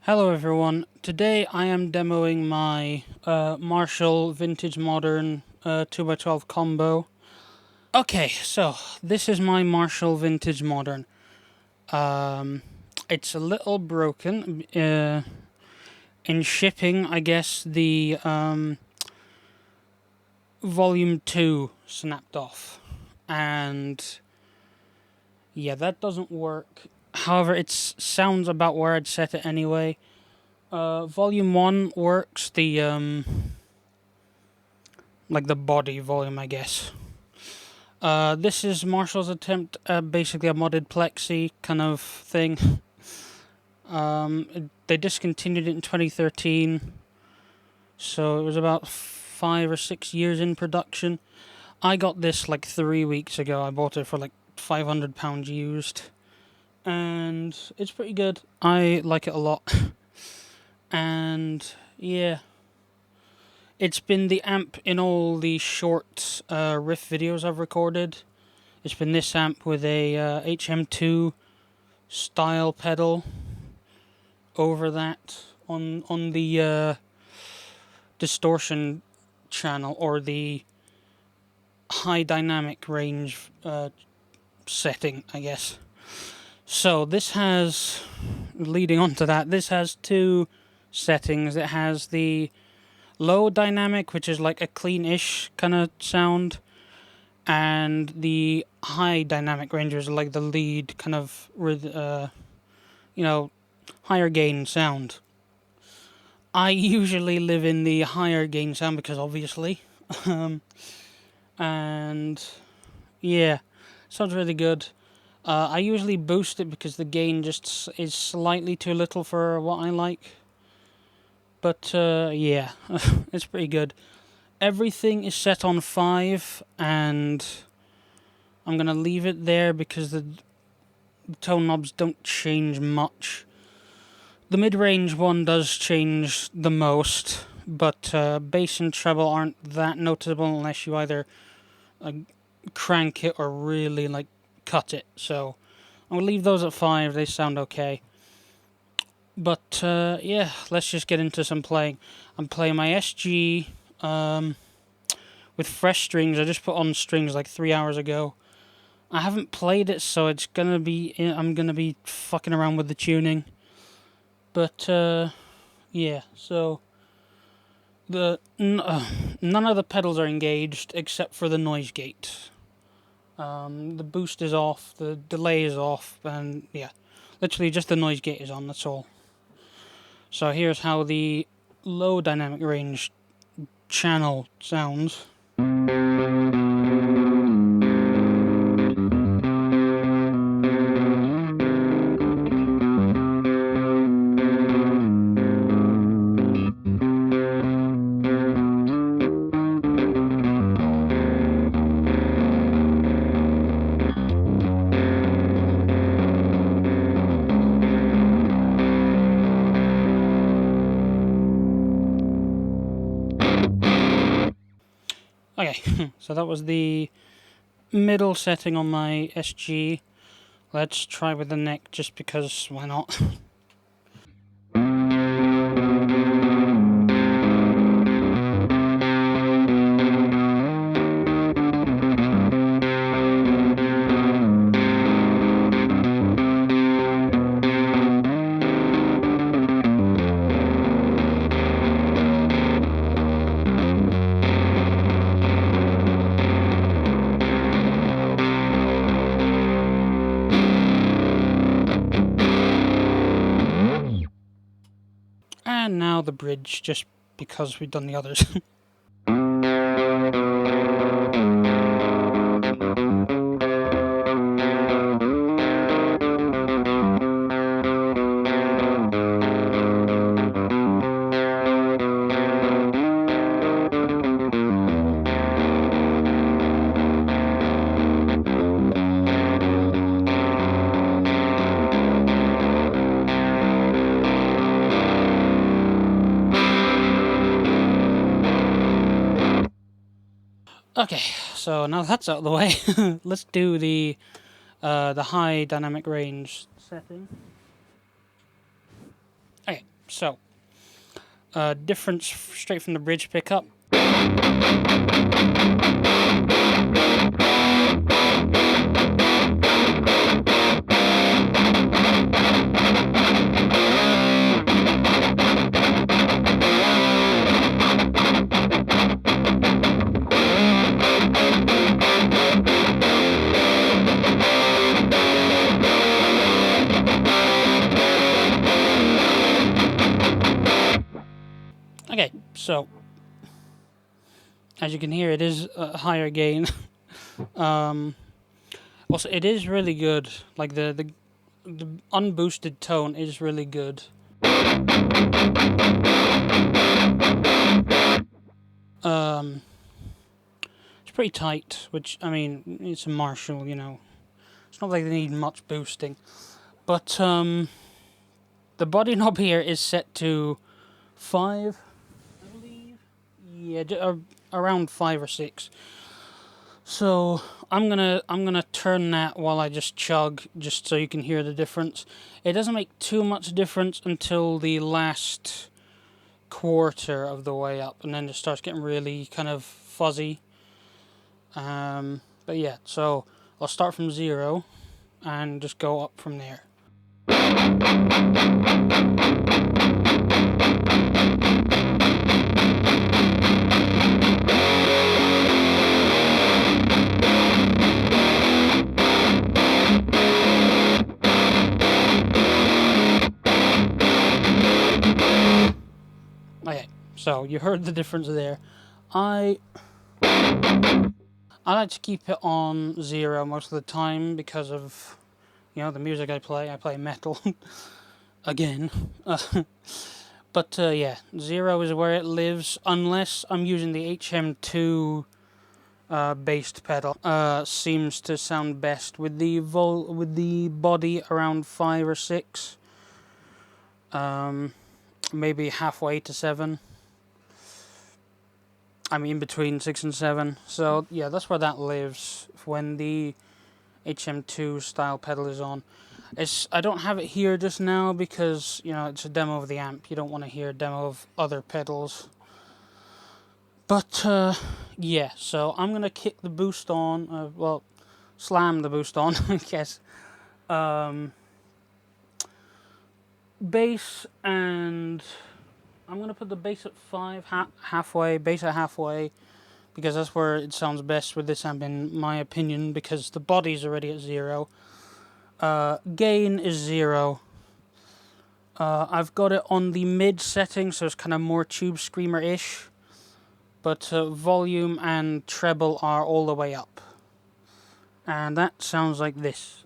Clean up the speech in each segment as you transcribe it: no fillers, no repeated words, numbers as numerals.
Hello everyone, today I am demoing my Marshall Vintage Modern 2x12 combo. Okay, so this is my Marshall Vintage Modern. It's a little broken. In shipping, I guess the volume 2 snapped off. And yeah, that doesn't work. However, it sounds about where I'd set it anyway. Volume 1 works, like the body volume, I guess. This is Marshall's attempt at basically a modded plexi kind of thing. They discontinued it in 2013, so it was about 5 or 6 years in production. I got this like 3 weeks ago. I bought it for like £500 used, and it's pretty good. I like it a lot. And yeah, it's been the amp in all the short riff videos I've recorded. It's been this amp with a HM2 style pedal over that on the distortion channel, or the high dynamic range setting, I guess. So this has, leading on to that, this has two settings. It has the low dynamic, which is like a clean-ish kind of sound, and the high dynamic range is like the lead kind of higher gain sound. I usually live in the higher gain sound because obviously, and yeah, sounds really good. I usually boost it because the gain just is slightly too little for what I like. But yeah, it's pretty good. Everything is set on 5, and I'm going to leave it there because the tone knobs don't change much. The mid-range one does change the most, but bass and treble aren't that noticeable unless you either crank it or really cut it. So I'm going to leave those at 5, they sound okay. But yeah, let's just get into some playing. I'm playing my SG with fresh strings. I just put on strings like 3 hours ago. I haven't played it, so it's gonna be, I'm gonna be fucking around with the tuning. But yeah, so none of the pedals are engaged except for the noise gate. The boost is off, the delay is off, and yeah, literally just the noise gate is on, that's all. So here's how the low dynamic range channel sounds. Okay, so that was the middle setting on my SG. Let's try with the neck, just because why not? And now the bridge, just because we've done the others. Okay, so now that's out of the way, let's do the high dynamic range setting. Okay, so difference straight from the bridge pickup. Okay, so as you can hear, it is a higher gain. Also, it is really good. Like the unboosted tone is really good. It's pretty tight, which, I mean, it's a Marshall, you know. It's not like they need much boosting. But the body knob here is set to 5, I believe. Yeah, around 5 or 6. So I'm gonna turn that while I just chug, just so you can hear the difference. It doesn't make too much difference until the last quarter of the way up, and then it starts getting really kind of fuzzy. But yeah, so I'll start from 0 and just go up from there. Okay, so you heard the difference there. I like to keep it on 0 most of the time because of, you know, the music I play. I play metal again. But yeah, 0 is where it lives, unless I'm using the HM2 based pedal. Seems to sound best with the body around 5 or 6. Maybe halfway to 7. I mean, between 6 and 7. So yeah, that's where that lives when the HM2 style pedal is on. I don't have it here just now because, you know, it's a demo of the amp. You don't want to hear a demo of other pedals. But yeah, so I'm gonna kick the boost on. Well, slam the boost on, I guess. Bass, and I'm gonna put the bass at 5, halfway. Bass at halfway, because that's where it sounds best with this amp, in my opinion. Because the body's already at 0. Gain is 0. I've got it on the mid setting, so it's kind of more Tube Screamer-ish. But volume and treble are all the way up. And that sounds like this.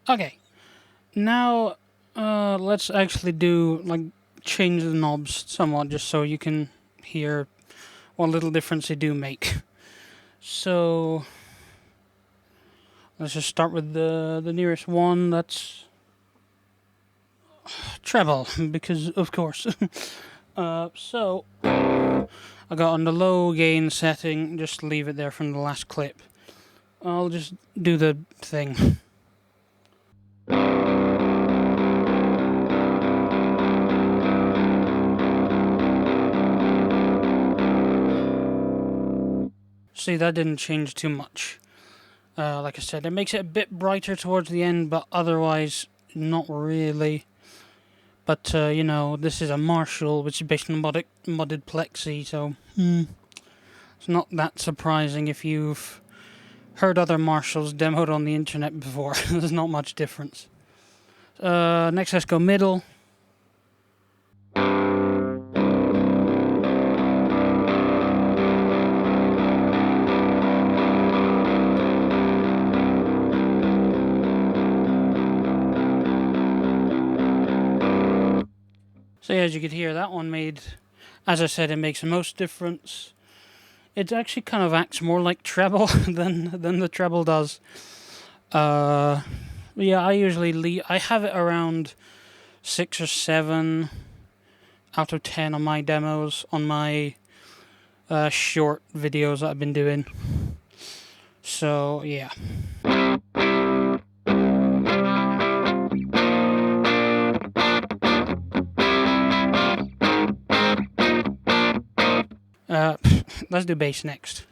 Okay, now let's actually do like change the knobs somewhat, just so you can hear what little difference they do make. So let's just start with the nearest one. That's treble, because of course. So I got on the low gain setting. Just leave it there from the last clip. I'll just do the thing. See, that didn't change too much. Like I said, it makes it a bit brighter towards the end, but otherwise, not really. But, you know, this is a Marshall, which is based on modded Plexi, so it's not that surprising if you've heard other Marshalls demoed on the internet before. There's not much difference. Next, let's go middle. So yeah, as you could hear, that one made, as I said, it makes the most difference. It actually kind of acts more like treble than the treble does. Yeah, I usually I have it around 6 or 7 out of 10 on my demos, on my short videos that I've been doing. So yeah. Let's do bass next.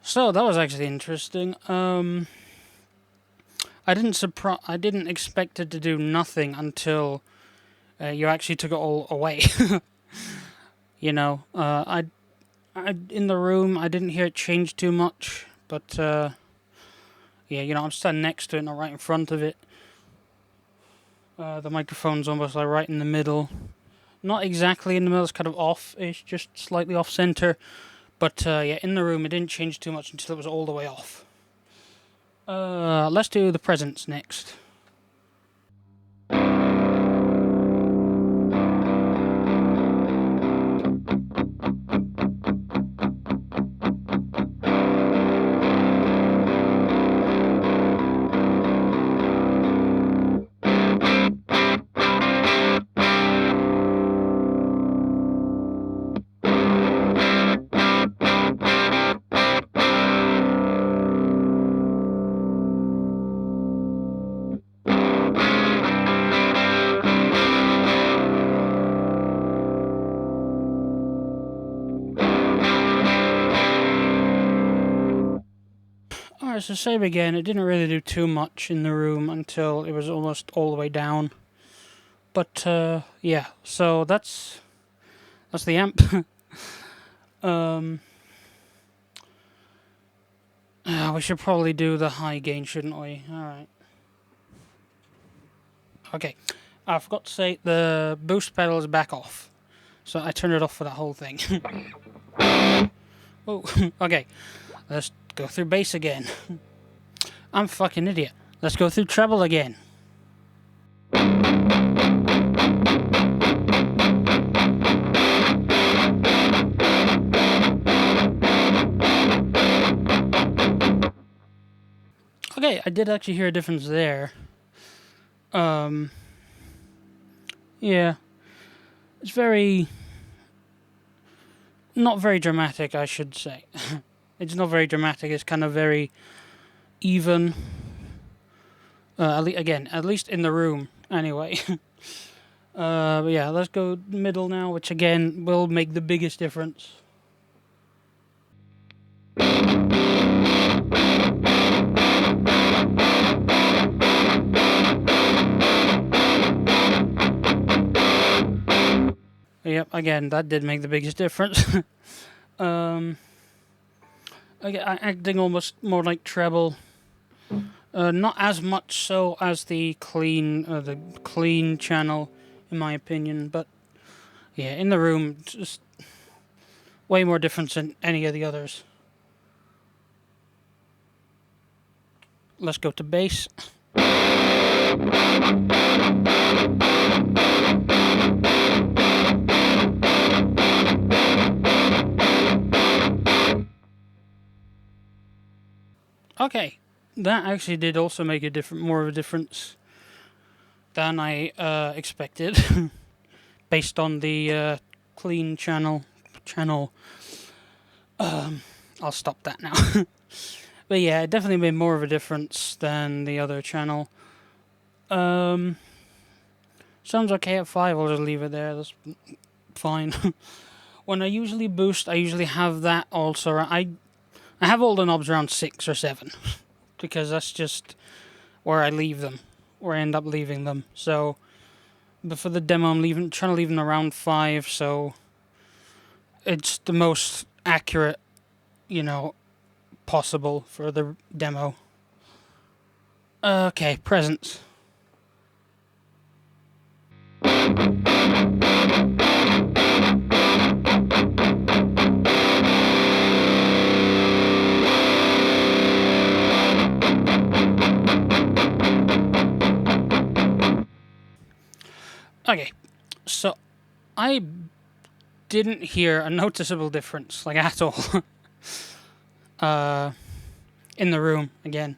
So that was actually interesting. I didn't expect it to do nothing until you actually took it all away. You know, in the room I didn't hear it change too much, but yeah, you know, I'm standing next to it, not right in front of it. The microphone's almost like right in the middle. Not exactly in the middle, it's kind of off. It's just slightly off center. But yeah, in the room it didn't change too much until it was all the way off. Let's do the presents next. Alright, so same again. It didn't really do too much in the room until it was almost all the way down. But yeah, so that's the amp. we should probably do the high gain, shouldn't we? Alright. Okay. I forgot to say, the boost pedal is back off. So I turned it off for that whole thing. Oh, okay. Let's go through bass again. I'm a fucking idiot. Let's go through treble again. Okay, I did actually hear a difference there. Yeah. It's not very dramatic, I should say. It's not very dramatic, it's kind of very even. At least in the room, anyway. But yeah, let's go middle now, which again will make the biggest difference. Yep, again, that did make the biggest difference. Again, acting almost more like treble. Not as much so as the clean channel, in my opinion, but yeah, in the room, just way more difference than any of the others. Let's go to bass. Okay, that actually did also make more of a difference than I expected, based on the clean channel. I'll stop that now. But yeah, it definitely made more of a difference than the other channel. Sounds okay at 5, I'll just leave it there, that's fine. When I usually boost, I usually have that also. I have all the knobs around 6 or 7, because that's just where I leave them, where I end up leaving them. So, but for the demo, I'm trying to leave them around 5, so it's the most accurate, possible for the demo. Okay, presence. Okay, so I didn't hear a noticeable difference, like at all, in the room, again.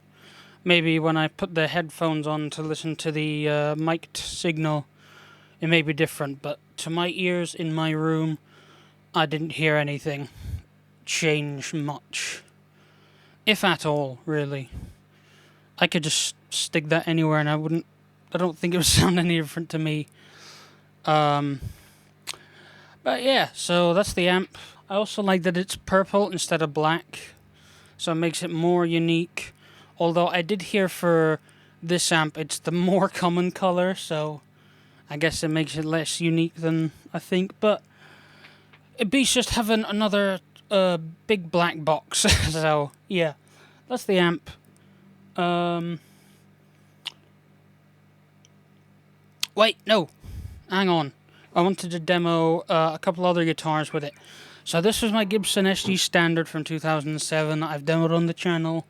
Maybe when I put the headphones on to listen to the mic'd signal, it may be different, but to my ears in my room, I didn't hear anything change much. If at all, really. I could just stick that anywhere and I don't think it would sound any different to me. But yeah, so that's the amp. I also like that it's purple instead of black, so it makes it more unique. Although I did hear for this amp, it's the more common color, so I guess it makes it less unique than I think. But it beats just having another big black box. So yeah, that's the amp. Wait, no. Hang on. I wanted to demo a couple other guitars with it. So this was my Gibson SG Standard from 2007 that I've demoed on the channel.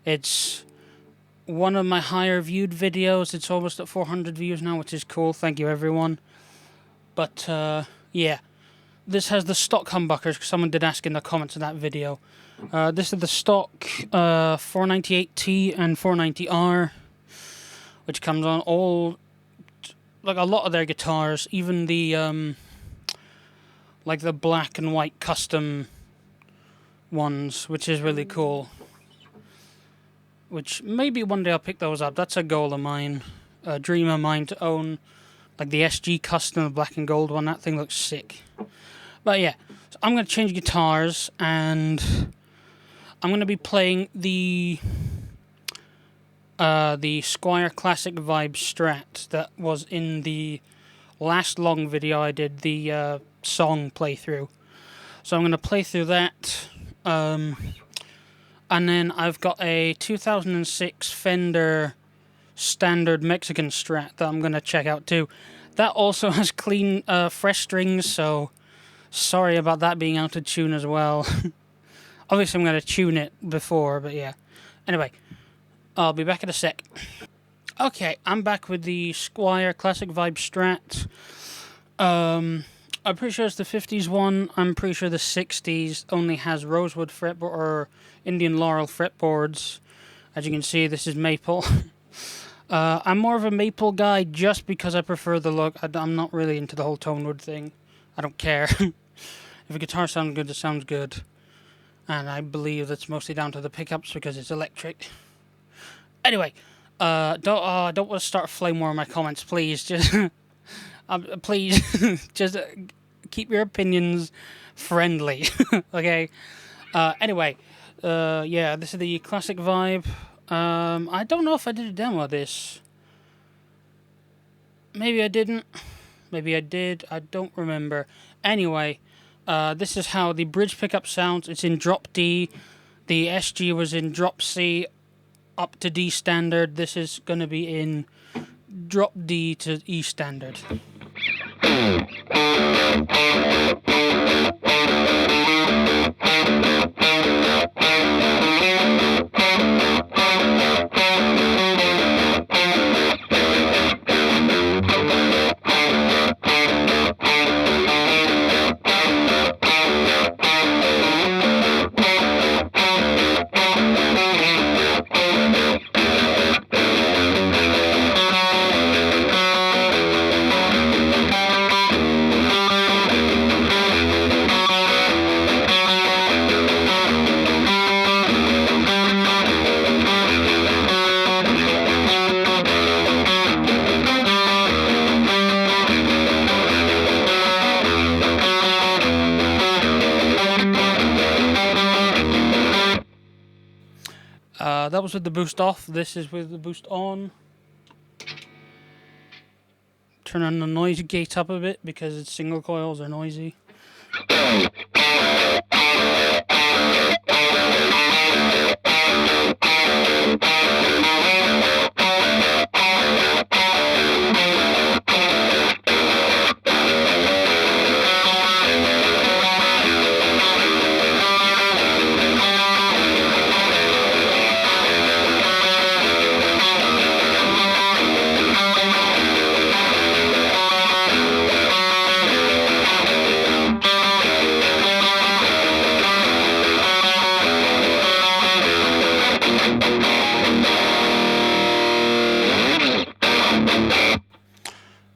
It's one of my higher viewed videos. It's almost at 400 views now, which is cool. Thank you, everyone. But, yeah. This has the stock humbuckers, because someone did ask in the comments of that video. This is the stock 498T and 490R, which comes on all... like a lot of their guitars, even the like the black and white custom ones, which is really cool. Which maybe one day I'll pick those up. That's a goal of mine, a dream of mine to own, like the SG custom, the black and gold one. That thing looks sick. But yeah, so I'm gonna change guitars, and I'm gonna be playing the Squier Classic Vibe Strat that was in the last long video I did, the song playthrough. So I'm going to play through that. I'm And then I've got a 2006 Fender standard Mexican Strat that I'm going to check out too. That also has clean, fresh strings, so sorry about that being out of tune as well. Obviously, I'm going to tune it before, but yeah. Anyway, I'll be back in a sec. Okay, I'm back with the Squier Classic Vibe Strat. I'm pretty sure it's the 50s one. I'm pretty sure the 60s only has rosewood fretboard or Indian laurel fretboards. As you can see, this is maple. I'm more of a maple guy just because I prefer the look. I'm not really into the whole tone wood thing. I don't care. If a guitar sounds good, it sounds good. And I believe that's mostly down to the pickups because it's electric. Anyway, don't want to start a flame war in my comments, please. Just, please, just keep your opinions friendly, okay? Anyway, yeah, this is the classic vibe. I don't know if I did a demo of this. Maybe I didn't. Maybe I did. I don't remember. Anyway, this is how the bridge pickup sounds. It's in drop D. The SG was in drop C up to D standard. This is going to be in drop D to E standard. That was with the boost off. This is with the boost on. Turn on the noise gate up a bit because its single coils are noisy.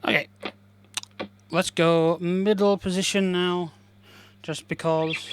Okay, let's go middle position now, just because.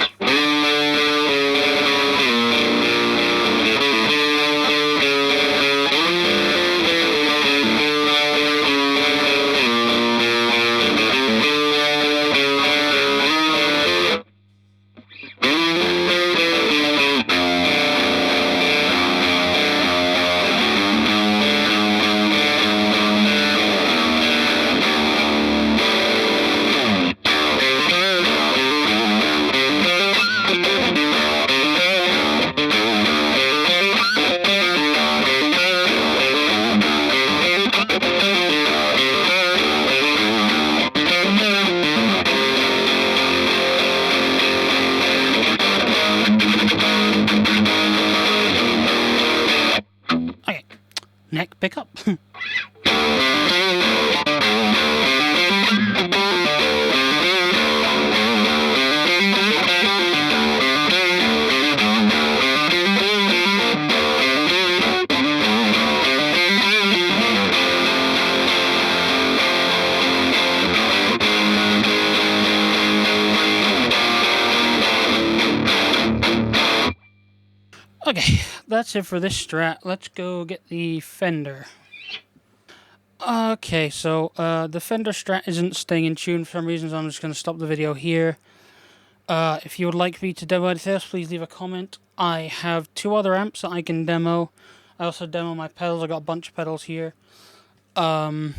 Okay, neck pickup. Okay, that's it for this Strat. Let's go get the Fender. Okay, so the Fender Strat isn't staying in tune for some reasons. I'm just going to stop the video here. If you would like me to demo this, please leave a comment. I have 2 other amps that I can demo. I also demo my pedals. I got a bunch of pedals here. My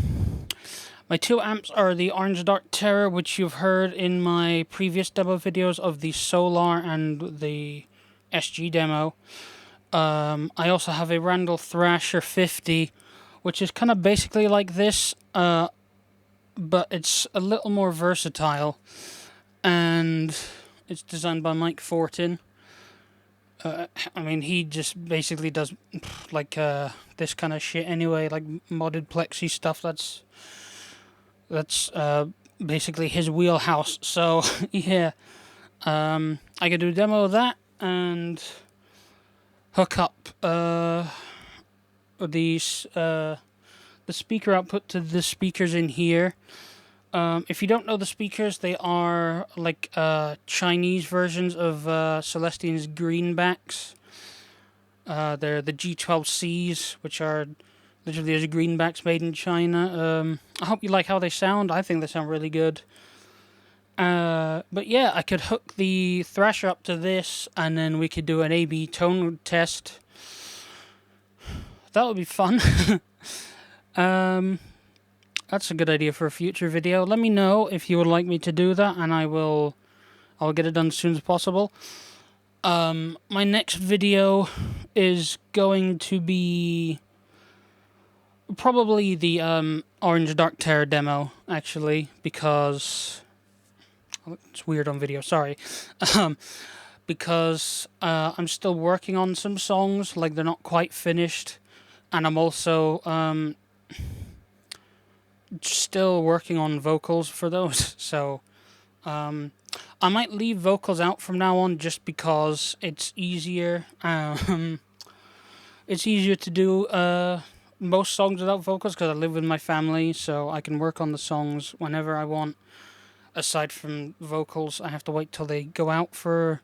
2 amps are the Orange Dart Terror, which you've heard in my previous demo videos of the Solar and the SG demo. I also have a Randall Thrasher 50, which is kind of basically like this, but it's a little more versatile, and it's designed by Mike Fortin. I mean, he just basically does like this kind of shit anyway, like modded plexi stuff. That's basically his wheelhouse. So yeah, I could do a demo of that and hook up these the speaker output to the speakers in here. If you don't know the speakers, they are like Chinese versions of Celestine's greenbacks. They're the G12Cs, which are literally as greenbacks made in China. I hope you like how they sound. I think they sound really good. But yeah, I could hook the Thrasher up to this, and then we could do an A/B tone test. That would be fun. That's a good idea for a future video. Let me know if you would like me to do that, and I'll get it done as soon as possible. My next video is going to be probably the Orange Dark Terror demo, actually, because it's weird on video, sorry. Because I'm still working on some songs, like they're not quite finished, and I'm also still working on vocals for those, so I might leave vocals out from now on just because it's easier. It's easier to do most songs without vocals because I live with my family, so I can work on the songs whenever I want. Aside from vocals, I have to wait till they go out for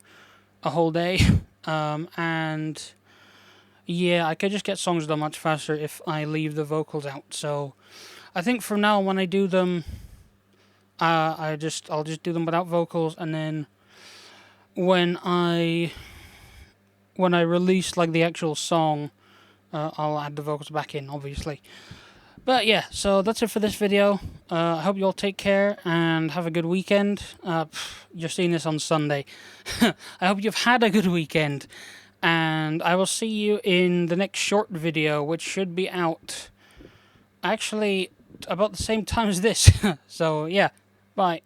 a whole day. And yeah, I could just get songs done much faster if I leave the vocals out. So I think from now when I do them, I'll just do them without vocals, and then when I release like the actual song, I'll add the vocals back in, obviously. But yeah, so that's it for this video. I hope you all take care and have a good weekend. You're seeing this on Sunday. I hope you've had a good weekend, and I will see you in the next short video, which should be out actually about the same time as this. So yeah, bye.